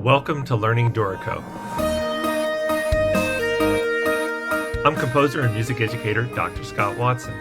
Welcome to Learning Dorico. I'm composer and music educator Dr. Scott Watson.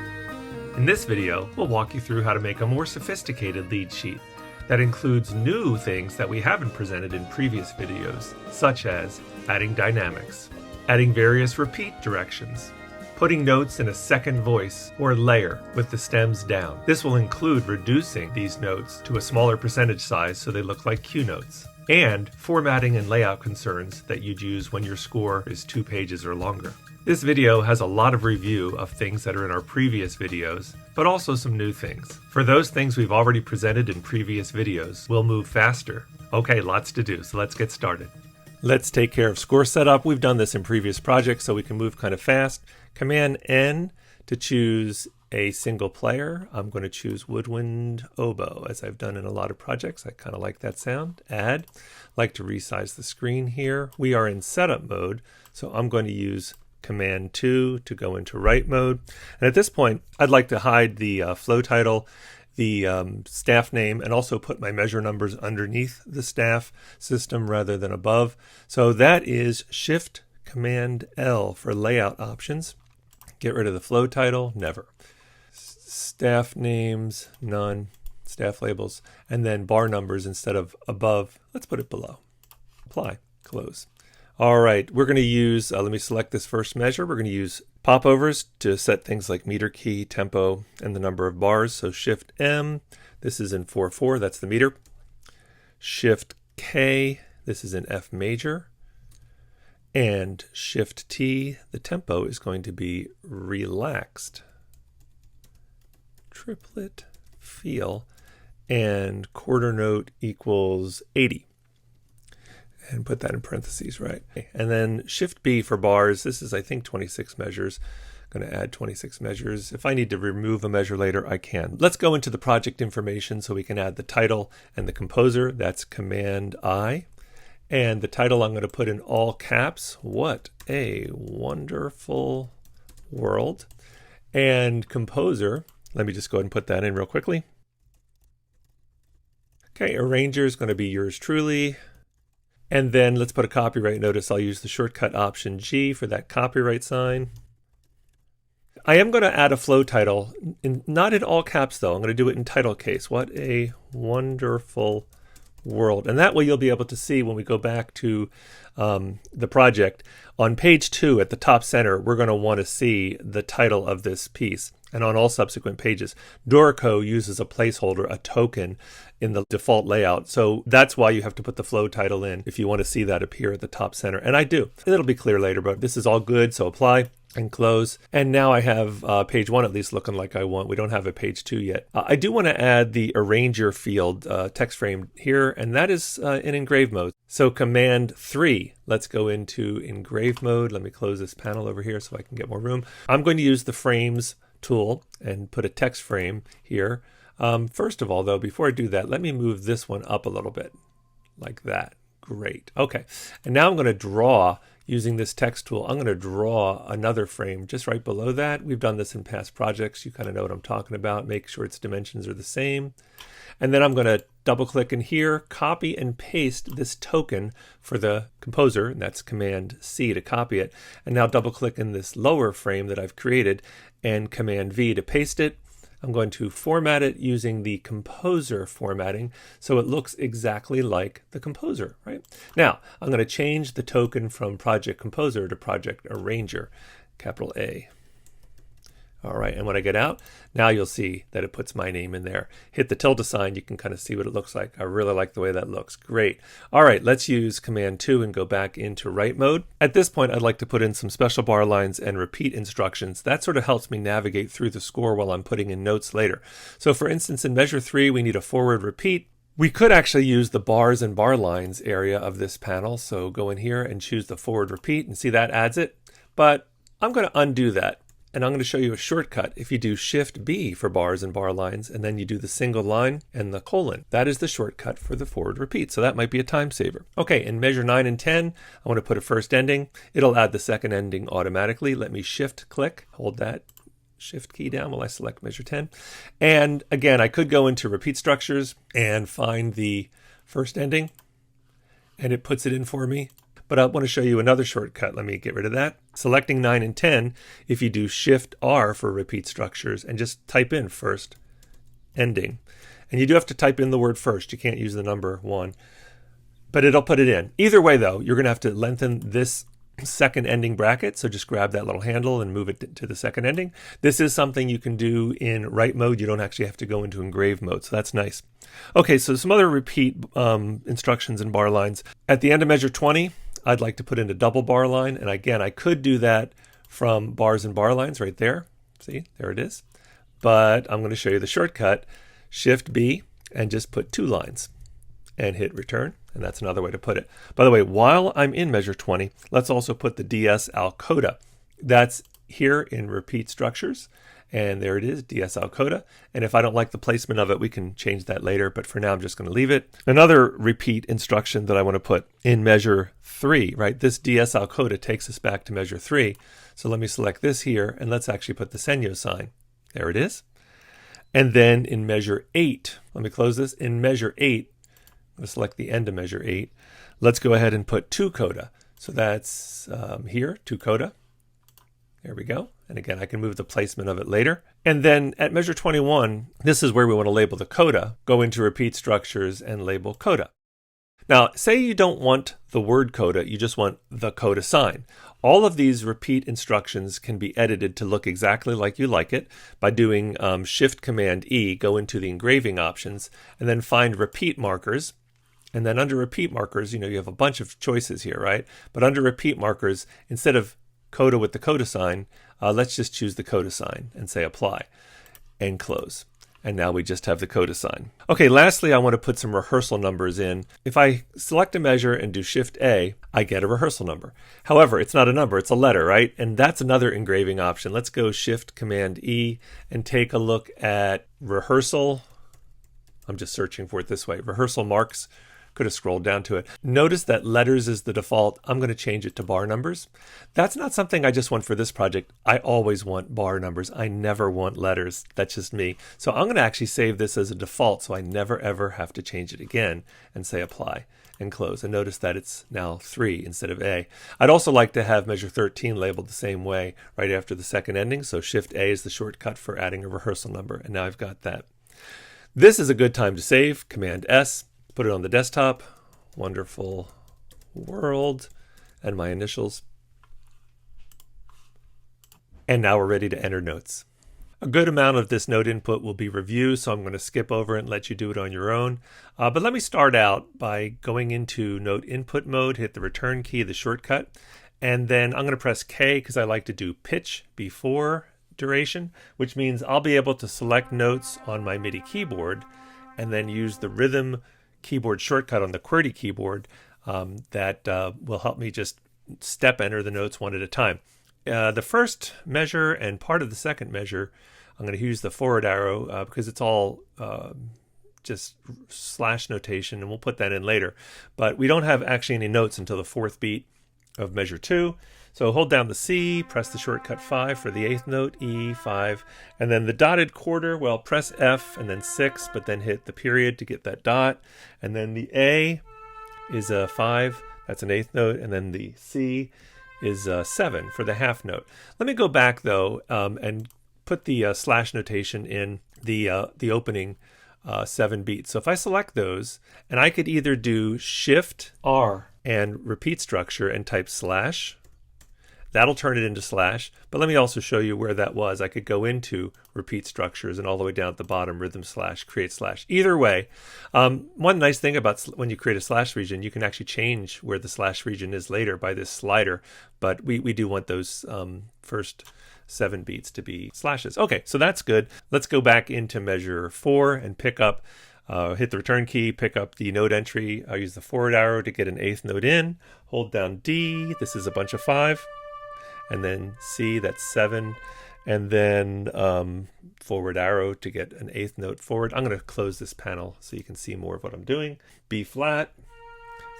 In this video, we'll walk you through how to make a more sophisticated lead sheet that includes new things that we haven't presented in previous videos, such as adding dynamics, adding various repeat directions, putting notes in a second voice or layer with the stems down. This will include reducing these notes to a smaller percentage size so they look like Q notes, and formatting and layout concerns that you'd use when your score is 2 pages or longer. This video has a lot of review of things that are in our previous videos, but also some new things. For those things we've already presented in previous videos, we'll move faster. Okay, lots to do, so let's get started. Let's take care of score setup. We've done this in previous projects, so we can move kind of fast. Command N to choose a single player. I'm going to choose woodwind oboe, as I've done in a lot of projects. I kind of like that sound. Add. Like to resize the screen here. We are in setup mode, so I'm going to use Command 2 to go into write mode. And at this point, I'd like to hide the flow title, the staff name, and also put my measure numbers underneath the staff system rather than above. So that is Shift Command L for layout options. Get rid of the flow title, never. Staff names, none. Staff labels, and then bar numbers instead of above, let's put it below. Apply, close. All right, we're going to use, let me select this first measure. We're going to use popovers to set things like meter key, tempo, and the number of bars. So Shift M, this is in 4/4, that's the meter. Shift K, this is in F major. And Shift T, the tempo is going to be relaxed. Triplet feel, and quarter note equals 80. And put that in parentheses, right? And then Shift B for bars. This is, I think, 26 measures. I'm going to add 26 measures. If I need to remove a measure later, I can. Let's go into the project information so we can add the title and the composer. That's Command I. And the title I'm going to put in all caps. What a wonderful world. And composer, let me just go ahead and put that in real quickly. Okay, arranger is going to be yours truly. And then let's put a copyright notice. I'll use the shortcut option G for that copyright sign. I am going to add a flow title, not in all caps though. I'm going to do it in title case. What a wonderful world. And that way you'll be able to see when we go back to the project. On page 2 at the top center, we're going to want to see the title of this piece. And on all subsequent pages, Dorico uses a placeholder, a token, in the default layout. So that's why you have to put the flow title in if you want to see that appear at the top center. And I do. It'll be clear later, but this is all good. So apply and close. And now I have page 1 at least looking like I want. We don't have a page 2 yet. I do want to add the arranger field text frame here, and that is in engrave mode. So Command 3, let's go into engrave mode. Let me close this panel over here so I can get more room. I'm going to use the frames tool and put a text frame here. First of all, though, before I do that, let me move this one up a little bit like that. Great. Okay. And now I'm going to draw using this text tool. I'm going to draw another frame just right below that. We've done this in past projects. You kind of know what I'm talking about. Make sure its dimensions are the same. And then I'm going to double click in here, copy and paste this token for the composer, and that's Command C to copy it. And now double click in this lower frame that I've created and Command V to paste it. I'm going to format it using the composer formatting so it looks exactly like the composer, right? Now, I'm going to change the token from Project Composer to Project Arranger, capital A. All right, and when I get out, now you'll see that it puts my name in there. Hit the tilde sign, you can kind of see what it looks like. I really like the way that looks. Great. All right, let's use Command 2 and go back into write mode. At this point, I'd like to put in some special bar lines and repeat instructions. That sort of helps me navigate through the score while I'm putting in notes later. So for instance, in measure 3, we need a forward repeat. We could actually use the bars and bar lines area of this panel. So go in here and choose the forward repeat and see that adds it. But I'm going to undo that. And I'm going to show you a shortcut. If you do Shift B for bars and bar lines, and then you do the single line and the colon, that is the shortcut for the forward repeat. So that might be a time saver. Okay, in measure 9 and 10, I want to put a first ending. It'll add the second ending automatically. Let me Shift click, hold that Shift key down while I select measure 10. And again, I could go into repeat structures and find the first ending and it puts it in for me. But I want to show you another shortcut. Let me get rid of that. Selecting 9 and 10, if you do Shift R for repeat structures and just type in first ending. And you do have to type in the word first. You can't use the number 1, but it'll put it in. Either way though, you're going to have to lengthen this second ending bracket. So just grab that little handle and move it to the second ending. This is something you can do in write mode. You don't actually have to go into engrave mode. So that's nice. Okay, so some other repeat instructions and bar lines. At the end of measure 20, I'd like to put in a double bar line. And again, I could do that from bars and bar lines right there. See, there it is. But I'm going to show you the shortcut. Shift B and just put 2 lines and hit return. And that's another way to put it. By the way, while I'm in measure 20, let's also put the DS Coda. That's here in repeat structures. And there it is, DS Coda. And if I don't like the placement of it, we can change that later. But for now, I'm just going to leave it. Another repeat instruction that I want to put in measure 3, right? This DS Coda takes us back to measure 3. So let me select this here, and let's actually put the Senyo sign. There it is. And then in measure 8, let me close this. In measure 8, let's select the end of measure 8. Let's go ahead and put 2 Coda. So that's here, 2 Coda. There we go. And again, I can move the placement of it later. And then at measure 21, this is where we want to label the coda. Go into repeat structures and label coda. Now, say you don't want the word coda, you just want the coda sign. All of these repeat instructions can be edited to look exactly like you like it by doing Shift Command E, go into the engraving options, and then find repeat markers. And then under repeat markers, you have a bunch of choices here, right? But under repeat markers, instead of coda with the coda sign, let's just choose the coda sign and say apply and close. And now we just have the coda sign. Okay, lastly, I want to put some rehearsal numbers in. If I select a measure and do Shift A, I get a rehearsal number. However, it's not a number, it's a letter, right? And that's another engraving option. Let's go Shift Command E and take a look at rehearsal. I'm just searching for it this way. Rehearsal marks. Could have scrolled down to it. Notice that letters is the default. I'm going to change it to bar numbers. That's not something I just want for this project. I always want bar numbers. I never want letters. That's just me. So I'm going to actually save this as a default so I never ever have to change it again and say apply and close. And notice that it's now 3 instead of A. I'd also like to have measure 13 labeled the same way right after the second ending. So Shift A is the shortcut for adding a rehearsal number. And now I've got that. This is a good time to save. Command S. Put it on the desktop, wonderful world, and my initials. And now we're ready to enter notes. A good amount of this note input will be review, so I'm going to skip over it and let you do it on your own. But let me start out by going into note input mode, hit the return key, the shortcut, and then I'm going to press K because I like to do pitch before duration, which means I'll be able to select notes on my MIDI keyboard and then use the rhythm keyboard shortcut on the QWERTY keyboard that will help me just step enter the notes one at a time. The first measure and part of the second measure, I'm going to use the forward arrow because it's all just slash notation, and we'll put that in later. But we don't have actually any notes until the 4th beat of measure 2. So hold down the C, press the shortcut 5 for the 8th note, E, 5, and then the dotted quarter, well, press F and then 6, but then hit the period to get that dot. And then the A is a 5, that's an 8th note, and then the C is 7 for the half note. Let me go back though and put the slash notation in the opening 7 beats. So if I select those, and I could either do Shift R and repeat structure and type slash, that'll turn it into slash. But let me also show you where that was. I could go into repeat structures and all the way down at the bottom, rhythm slash, create slash. Either way, one nice thing about when you create a slash region, you can actually change where the slash region is later by this slider. But we do want those first 7 beats to be slashes. Okay, so that's good. Let's go back into measure 4 and pick up, hit the return key, pick up the note entry. I'll use the forward arrow to get an 8th note in. Hold down D. This is a bunch of 5. And then C, that's 7, and then forward arrow to get an 8th note forward. I'm going to close this panel so you can see more of what I'm doing. B flat,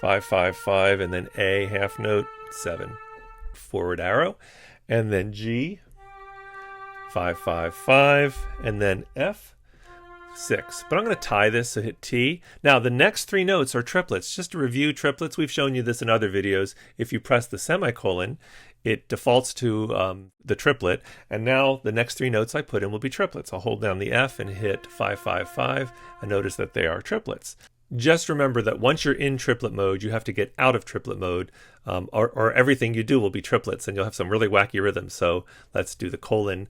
5, 5, 5, and then A, half note, 7, forward arrow, and then G, 5, 5, 5, and then F, 6. But I'm going to tie this, so hit T. Now the next 3 notes are triplets. Just to review triplets, we've shown you this in other videos. If you press the semicolon, it defaults to the triplet, and now the next 3 notes I put in will be triplets. I'll hold down the F and hit 555, and notice that they are triplets. Just remember that once you're in triplet mode, you have to get out of triplet mode, or everything you do will be triplets, and you'll have some really wacky rhythms. So let's do the colon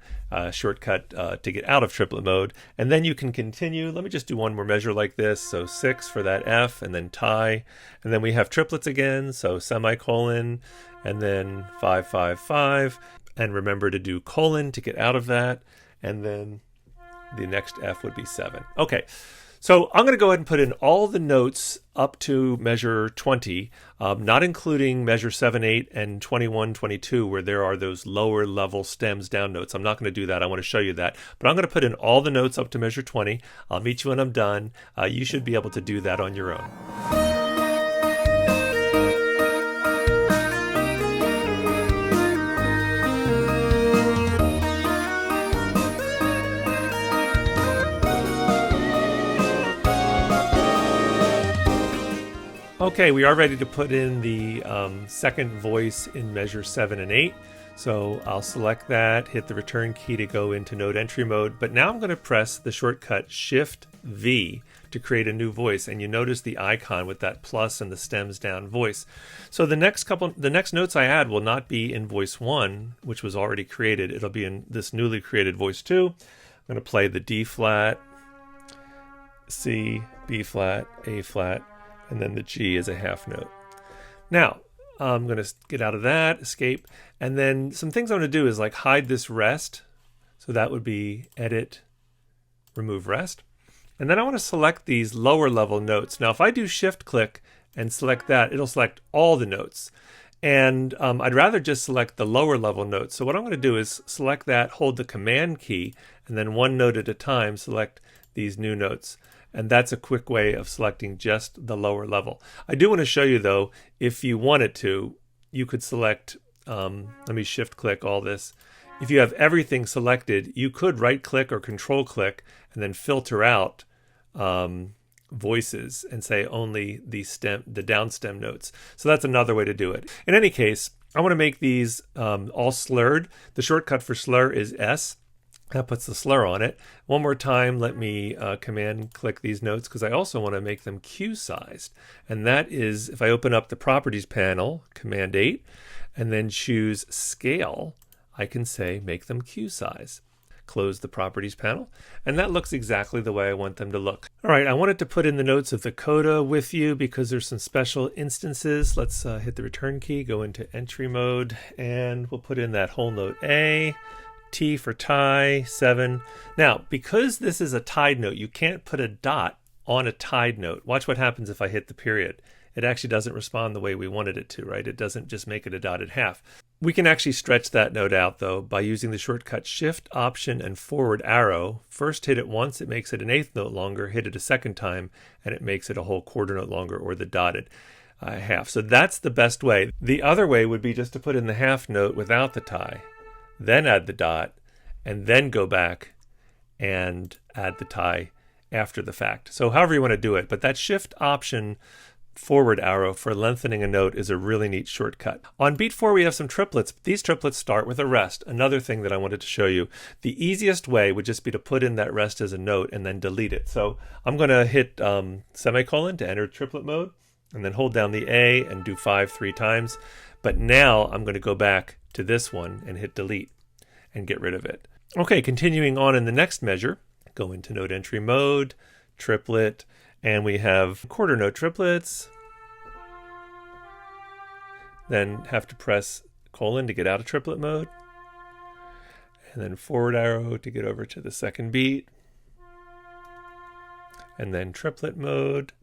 shortcut to get out of triplet mode, and then you can continue. Let me just do one more measure like this. So 6 for that F, and then tie, and then we have triplets again. So semicolon, and then 555, and remember to do colon to get out of that, and then the next F would be 7. Okay. So I'm going to go ahead and put in all the notes up to measure 20, not including measure 7, 8, and 21, 22, where there are those lower level stems down notes. I'm not going to do that. I want to show you that. But I'm going to put in all the notes up to measure 20. I'll meet you when I'm done. You should be able to do that on your own. Okay, we are ready to put in the second voice in measure 7 and 8. So I'll select that, hit the return key to go into note entry mode. But now I'm going to press the shortcut Shift V to create a new voice. And you notice the icon with that plus and the stems down voice. So the next notes I add will not be in voice 1, which was already created. It'll be in this newly created voice 2. I'm going to play the D flat, C, B flat, A flat, and then the G is a half note. Now, I'm going to get out of that, escape, and then some things I'm going to do is like hide this rest. So that would be edit, remove rest. And then I want to select these lower level notes. Now, if I do shift click and select that, it'll select all the notes. And I'd rather just select the lower level notes. So what I'm going to do is select that, hold the command key, and then one note at a time, select these new notes. And that's a quick way of selecting just the lower level. I do want to show you though, if you wanted to, you could select, let me shift click all this. If you have everything selected, you could right click or control click and then filter out voices and say only the down stem notes. So that's another way to do it. In any case, I want to make these all slurred. The shortcut for slur is S. That puts the slur on it. One more time, let me command click these notes because I also want to make them cue sized. And that is, if I open up the properties panel, command 8, and then choose scale, I can say make them cue size. Close the properties panel, and that looks exactly the way I want them to look. All right, I wanted to put in the notes of the Coda with you because there's some special instances. Let's hit the return key, go into entry mode, and we'll put in that whole note A, T for tie, 7. Now, because this is a tied note, you can't put a dot on a tied note. Watch what happens if I hit the period. It actually doesn't respond the way we wanted it to, right? It doesn't just make it a dotted half. We can actually stretch that note out, though, by using the shortcut Shift, Option, and forward arrow. First hit it once, it makes it an eighth note longer. Hit it a second time, and it makes it a whole quarter note longer, or the dotted half. So that's the best way. The other way would be just to put in the half note without the tie, then add the dot, and then go back and add the tie after the fact. So however you want to do it, but that Shift, Option, forward arrow for lengthening a note is a really neat shortcut. On beat 4 we have some triplets. These triplets start with a rest. Another thing that I wanted to show you. The easiest way would just be to put in that rest as a note and then delete it. So I'm going to hit semicolon to enter triplet mode, and then hold down the A and do 5 3 times. But now I'm going to go back to this one and hit delete and get rid of it. Okay, continuing on in the next measure, go into note entry mode, triplet, and we have quarter note triplets. Then have to press colon to get out of triplet mode. And then forward arrow to get over to the second beat. And then triplet mode.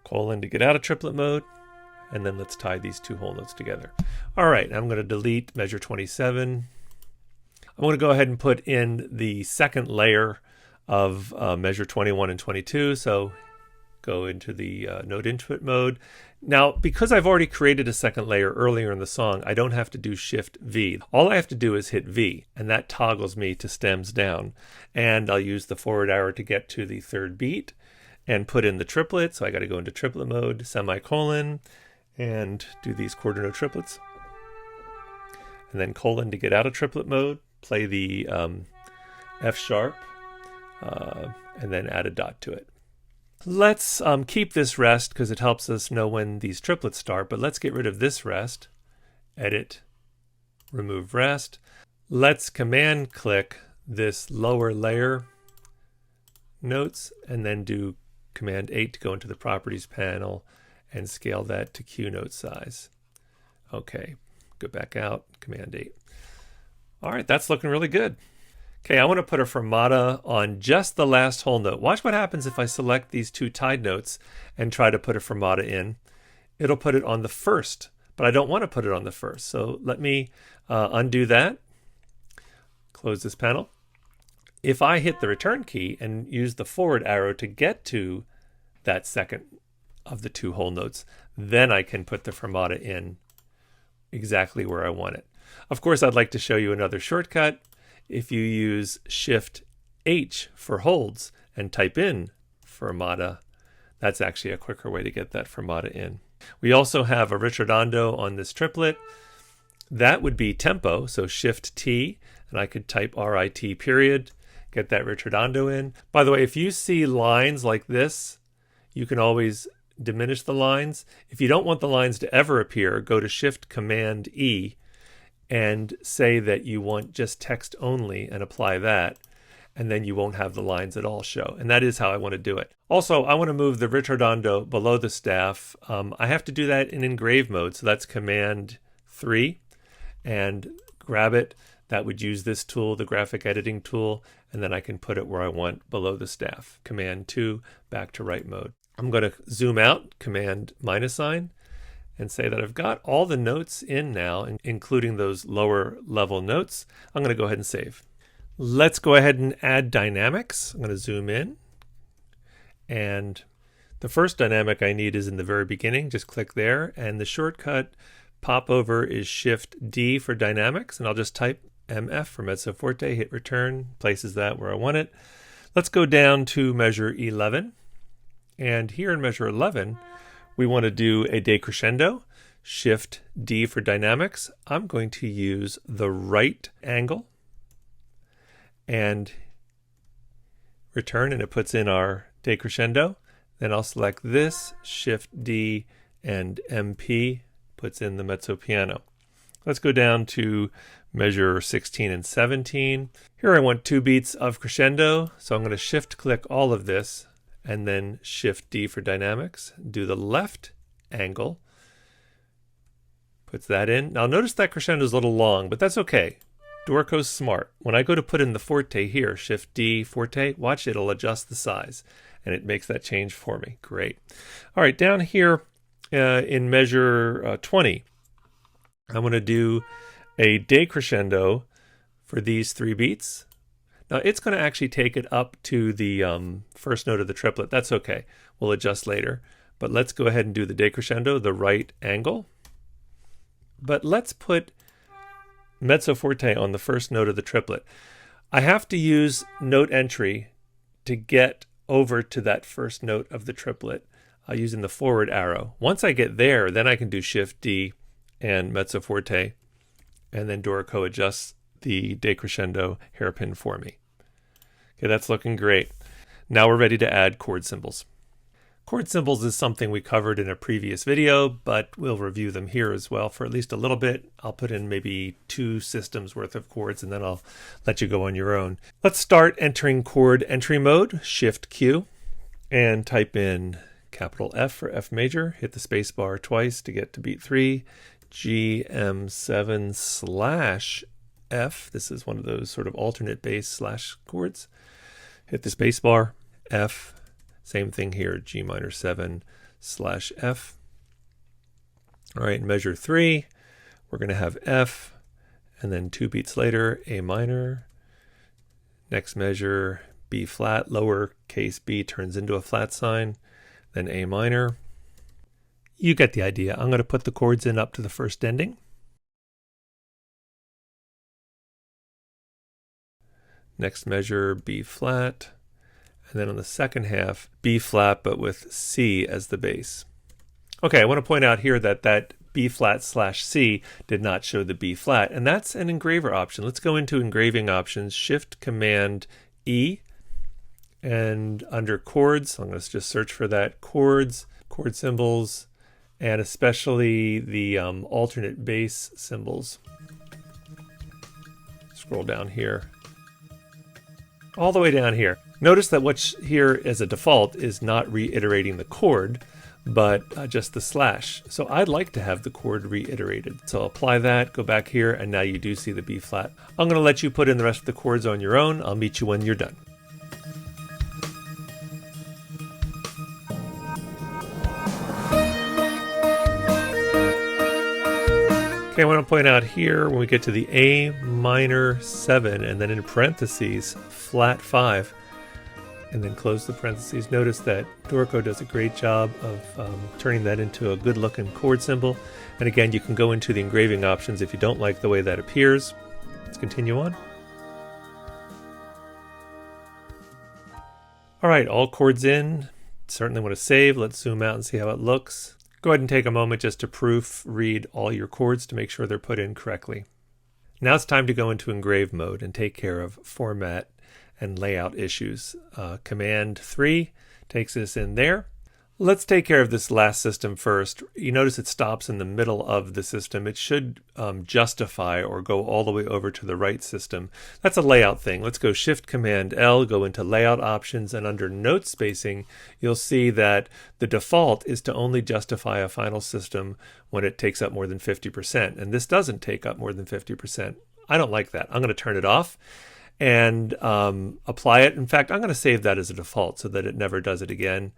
Colon to get out of triplet mode. And then let's tie these two whole notes together. All right, I'm going to delete measure 27. I'm going to go ahead and put in the second layer of measure 21 and 22. So go into the note input mode. Now, because I've already created a second layer earlier in the song, I don't have to do Shift V. All I have to do is hit V, and that toggles me to stems down. And I'll use the forward arrow to get to the third beat and put in the triplet. So I got to go into triplet mode, semicolon, and do these quarter note triplets. And then colon to get out of triplet mode, play the F sharp, and then add a dot to it. Let's keep this rest because it helps us know when these triplets start, but let's get rid of this rest. Edit, remove rest. Let's command click this lower layer notes and then do command 8 to go into the properties panel and scale that to Q note size. Okay, go back out, command 8. All right, that's looking really good. Okay, I want to put a fermata on just the last whole note. Watch what happens if I select these two tied notes and try to put a fermata in. It'll put it on the first, but I don't want to put it on the first. So let me undo that. Close this panel. If I hit the return key and use the forward arrow to get to that second of the two whole notes, then I can put the fermata in exactly where I want it. Of course, I'd like to show you another shortcut. If you use Shift H for holds and type in fermata, that's actually a quicker way to get that fermata in. We also have a ritardando on this triplet. That would be tempo, so Shift T, and I could type RIT period, get that ritardando in. By the way, if you see lines like this, you can always diminish the lines. If you don't want the lines to ever appear, go to Shift Command E and say that you want just text only and apply that, and then you won't have the lines at all show. And that is how I want to do it. Also, I want to move the ritardando below the staff. I have to do that in engrave mode, so that's Command 3, and grab it. That would use this tool, the graphic editing tool, and then I can put it where I want below the staff. Command 2, back to write mode. I'm going to zoom out, Command -sign, and say that I've got all the notes in now, including those lower level notes. I'm going to go ahead and save. Let's go ahead and add dynamics. I'm going to zoom in. And the first dynamic I need is in the very beginning. Just click there. And the shortcut pop over is Shift D for dynamics. And I'll just type MF for mezzo forte, hit return, places that where I want it. Let's go down to measure 11. And here in measure 11, we want to do a decrescendo. Shift D for dynamics. I'm going to use the right angle and return, and it puts in our decrescendo. Then I'll select this, Shift D and MP, puts in the mezzo piano. Let's go down to measure 16 and 17. Here I want 2 beats of crescendo, so I'm going to shift click all of this and then Shift D for dynamics, do the left angle, puts that in. Now notice that crescendo is a little long, but that's okay. Dorico's smart. When I go to put in the forte here, Shift D, forte, watch, it'll adjust the size, and it makes that change for me. Great. All right, down here in measure 20, I'm going to do a decrescendo for these 3 beats. Now it's going to actually take it up to the first note of the triplet. That's okay. We'll adjust later. But let's go ahead and do the decrescendo, the right angle. But let's put mezzo forte on the first note of the triplet. I have to use note entry to get over to that first note of the triplet using the forward arrow. Once I get there, then I can do Shift D and mezzo forte, and then Dorico adjusts the decrescendo hairpin for me. Okay, that's looking great. Now we're ready to add chord symbols. Chord symbols is something we covered in a previous video, but we'll review them here as well for at least a little bit. I'll put in maybe 2 systems worth of chords, and then I'll let you go on your own. Let's start entering chord entry mode, Shift Q, and type in capital F for F major. Hit the space bar twice to get to beat 3, GM7/F. This is one of those sort of alternate bass slash chords. Hit the space bar, F. Same thing here, G minor 7/F. All right, in measure 3, we're going to have F, and then 2 beats later, A minor. Next measure, B flat, lowercase b turns into a flat sign. then A minor. You get the idea. I'm going to put the chords in up to the first ending. Next measure, B flat. And then on the second half, B flat, but with C as the bass. Okay, I want to point out here that that B flat / C did not show the B flat, and that's an engraver option. Let's go into engraving options, Shift Command E, and under chords, I'm going to just search for that, chords, chord symbols, and especially the alternate bass symbols. Scroll down here. All the way down here. Notice that what's here as a default is not reiterating the chord, but just the slash. So I'd like to have the chord reiterated. So apply that, go back here, and now you do see the B flat. I'm going to let you put in the rest of the chords on your own. I'll meet you when you're done. Okay, I want to point out here when we get to the A minor 7 and then in parentheses flat 5 and then close the parentheses. Notice that Dorico does a great job of turning that into a good looking chord symbol. And again, you can go into the engraving options if you don't like the way that appears. Let's continue on. All right, all chords in. Certainly want to save. Let's zoom out and see how it looks. Go ahead and take a moment just to proofread all your chords to make sure they're put in correctly. Now it's time to go into engrave mode and take care of format and layout issues. Command 3 takes us in there. Let's take care of this last system first. You notice it stops in the middle of the system. It should justify or go all the way over to the right system. That's a layout thing. Let's go Shift Command L, go into layout options, and under note spacing, you'll see that the default is to only justify a final system when it takes up more than 50%. And this doesn't take up more than 50%. I don't like that. I'm going to turn it off and apply it. In fact, I'm going to save that as a default so that it never does it again.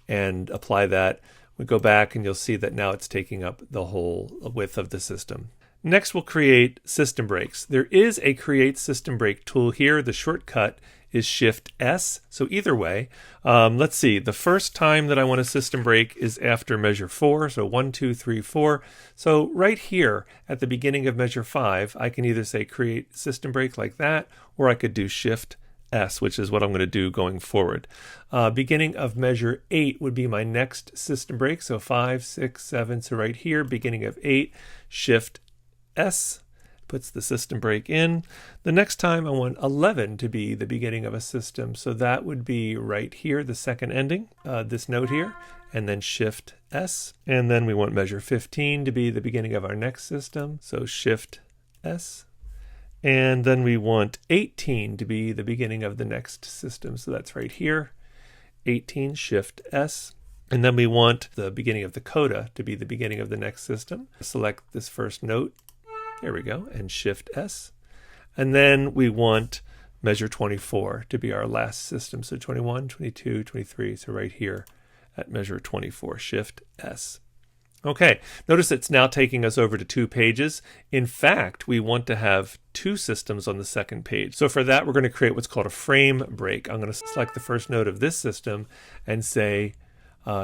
And apply that. We go back and you'll see that now it's taking up the whole width of the system. Next, we'll create system breaks. There is a create system break tool here. The shortcut is Shift S. So either way, let's see. The first time that I want a system break is after measure 4. So 1, 2, 3, 4. So right here at the beginning of measure 5, I can either say create system break like that, or I could do Shift S, which is what I'm going to do going forward. Beginning of measure 8 would be my next system break. So 5, 6, 7. So right here, beginning of 8, Shift S puts the system break in. The next time I want 11 to be the beginning of a system. So that would be right here, the second ending, this note here, and then Shift S. And then we want measure 15 to be the beginning of our next system. So Shift S. And then we want 18 to be the beginning of the next system. So that's right here, 18, Shift S. And then we want the beginning of the coda to be the beginning of the next system. Select this first note. There we go, and Shift S. And then we want measure 24 to be our last system. So 21, 22, 23. So right here at measure 24, Shift S. Okay, notice it's now taking us over to 2 pages. In fact, we want to have 2 systems on the second page. So for that, we're going to create what's called a frame break. I'm going to select the first note of this system and say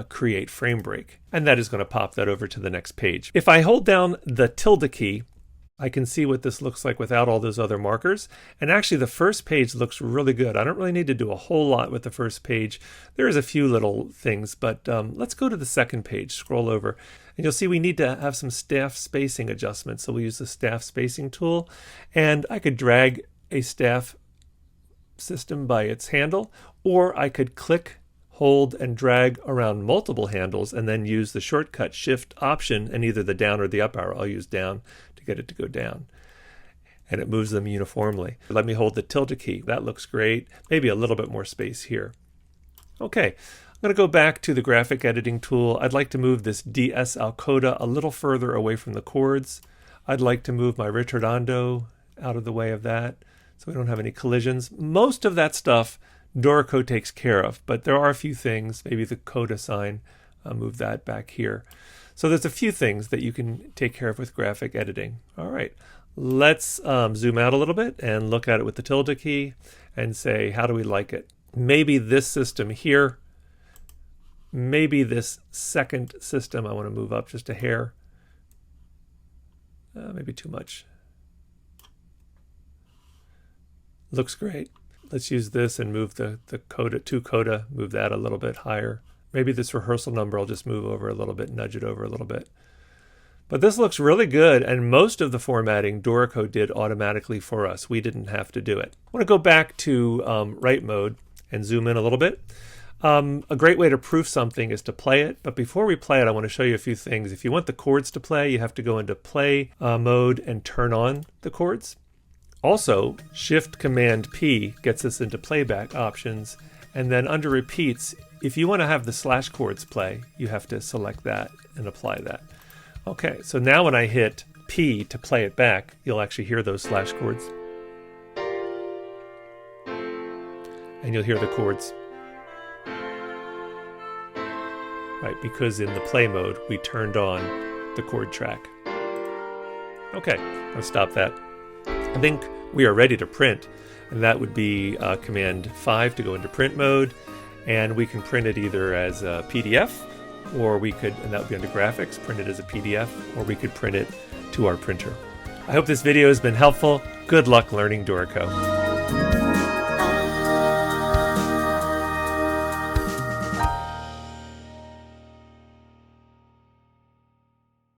create frame break. And that is going to pop that over to the next page. If I hold down the tilde key, I can see what this looks like without all those other markers. And actually the first page looks really good. I don't really need to do a whole lot with the first page. There's a few little things, but let's go to the second page, scroll over, and you'll see we need to have some staff spacing adjustments. So we'll use the staff spacing tool, and I could drag a staff system by its handle, or I could click, hold, and drag around multiple handles and then use the shortcut Shift Option and either the down or the up arrow. I'll use down to get it to go down. And it moves them uniformly. Let me hold the tilde key. That looks great. Maybe a little bit more space here. Okay, I'm going to go back to the graphic editing tool. I'd like to move this DS al Coda a little further away from the chords. I'd like to move my ritardando out of the way of that so we don't have any collisions. Most of that stuff Dorico takes care of, but there are a few things, maybe the Coda sign, move that back here. So there's a few things that you can take care of with graphic editing. All right, let's zoom out a little bit and look at it with the tilde key and say, how do we like it? Maybe this system here maybe this second system I want to move up just a hair. Maybe too much. Looks great. Let's use this and move the Coda to Coda, move that a little bit higher. Maybe this rehearsal number I'll just move over a little bit, nudge it over a little bit. But this looks really good, and most of the formatting Dorico did automatically for us. We didn't have to do it. I want to go back to write mode and zoom in a little bit. A great way to proof something is to play it, but before we play it, I want to show you a few things. If you want the chords to play, you have to go into play mode and turn on the chords. Also, Shift-Command-P gets us into playback options, and then under repeats, if you want to have the slash chords play, you have to select that and apply that. Okay, so now when I hit P to play it back, you'll actually hear those slash chords. And you'll hear the chords. Right, because in the play mode, we turned on the chord track. Okay, I'll stop that. I think we are ready to print, and that would be Command 5 to go into print mode, and we can print it either as a PDF, or we could, and that would be under graphics, print it as a PDF, or we could print it to our printer. I hope this video has been helpful. Good luck learning Dorico.